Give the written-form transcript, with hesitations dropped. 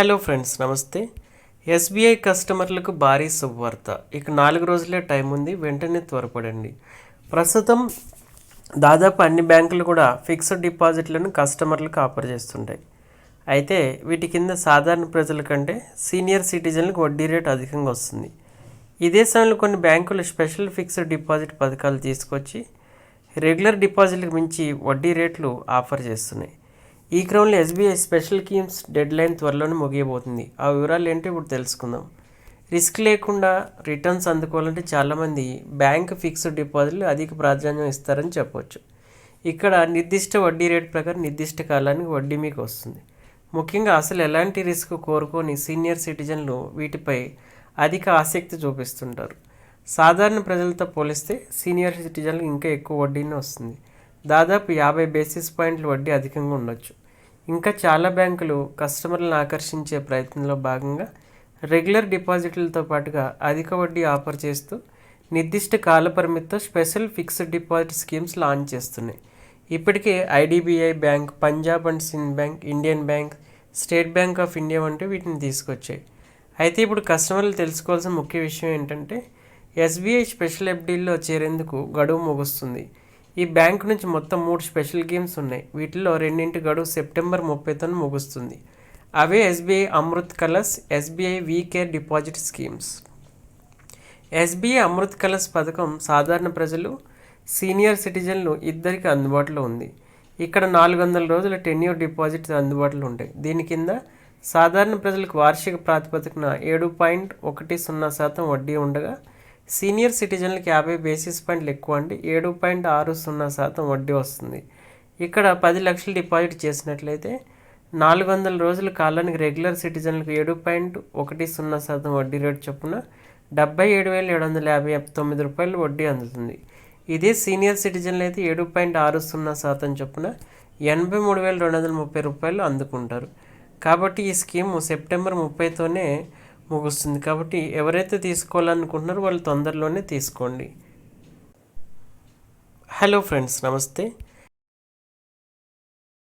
Hello friends, నమస్తే. SBI కస్టమర్లకు భారీ శుభవార్త. ఇక 4 రోజులే టైం ఉంది, వెంటనే త్వరపడండి. ప్రస్తుతం దాదాపు అన్ని బ్యాంకులు కూడా ఫిక్స్డ్ డిపాజిట్లను కస్టమర్లకు ఆఫర్ చేస్తుంటాయి. అయితే వీటి కింద సాధారణ ప్రజల కంటే సీనియర్ సిటిజన్లకు వడ్డీ రేటు అధికంగా వస్తుంది. ఇదే సమయంలో కొన్ని బ్యాంకులు స్పెషల్ ఫిక్స్డ్ డిపాజిట్ పథకాలు తీసుకొచ్చి రెగ్యులర్ డిపాజిట్లకు మించి వడ్డీ రేట్లు ఆఫర్ చేస్తున్నాయి. ఈ క్రమంలో SBI special schemes dead line త్వరలోనే ముగియబోతుంది. ఆ వివరాలు ఏంటో ఇప్పుడు తెలుసుకుందాం. రిస్క్ లేకుండా రిటర్న్స్ అందుకోవాలంటే చాలామంది బ్యాంక్ ఫిక్స్డ్ డిపాజిట్లు అధిక ప్రాధాన్యం ఇస్తారని చెప్పవచ్చు. ఇక్కడ నిర్దిష్ట వడ్డీ రేటు ప్రకారం నిర్దిష్ట కాలానికి వడ్డీ మీకు వస్తుంది. ముఖ్యంగా అసలు ఎలాంటి రిస్క్ కోరుకొని సీనియర్ సిటిజన్లు వీటిపై అధిక ఆసక్తి చూపిస్తుంటారు. సాధారణ ప్రజలతో పోలిస్తే సీనియర్ సిటిజన్లకు ఇంకా ఎక్కువ వడ్డీనే వస్తుంది. దాదాపు 50 బేసిస్ పాయింట్ల వడ్డీ అధికంగా ఉండొచ్చు. ఇంకా చాలా బ్యాంకులు కస్టమర్లను ఆకర్షించే ప్రయత్నంలో భాగంగా రెగ్యులర్ డిపాజిట్లతో పాటుగా అధిక వడ్డీ ఆఫర్ చేస్తూ నిర్దిష్ట కాల పరిమితితో special fixed deposit schemes launch చేస్తున్నాయి. ఇప్పటికే IDBI bank, Punjab and Sindh bank, Indian bank, state bank of India వంటి వీటిని తీసుకొచ్చాయి. అయితే ఇప్పుడు కస్టమర్లు తెలుసుకోవాల్సిన ముఖ్య విషయం ఏంటంటే ఎస్బీఐ స్పెషల్ ఎఫ్డీల్లో చేరేందుకు గడువు ముగుస్తుంది. ఈ బ్యాంకు నుంచి మొత్తం 3 స్పెషల్ స్కీమ్స్ ఉన్నాయి. వీటిలో రెండింటి గడువు సెప్టెంబర్ 30తో ముగుస్తుంది. అవే SBI Amrit colours, SBI we care deposit schemes. SBI Amrit colours పథకం సాధారణ ప్రజలు, సీనియర్ సిటిజన్లు ఇద్దరికి అందుబాటులో ఉంది. ఇక్కడ 400 రోజుల టెన్యూర్ డిపాజిట్స్ అందుబాటులో ఉంటాయి. దీని కింద సాధారణ ప్రజలకు వార్షిక ప్రాతిపదికన 7.10% వడ్డీ ఉండగా సీనియర్ సిటిజన్లకి 50 బేసిస్ పాయింట్లు ఎక్కువ అంటే 7.60% వడ్డీ వస్తుంది. ఇక్కడ 10 లక్షలు డిపాజిట్ చేసినట్లయితే 400 రోజుల కాలానికి రెగ్యులర్ సిటిజన్లకు 7.10% వడ్డీ రేటు చొప్పున 77,759 రూపాయలు వడ్డీ అందుతుంది. ఇదే సీనియర్ సిటిజన్లు అయితే 7.60% చొప్పున 83,230 రూపాయలు అందుకుంటారు. కాబట్టి ఈ స్కీము సెప్టెంబర్ 30తోనే ముగుస్తుంది. కాబట్టి ఎవరైతే తీసుకోవాలనుకుంటున్నారో వాళ్ళు తొందరలోనే తీసుకోండి. హలో ఫ్రెండ్స్, నమస్తే.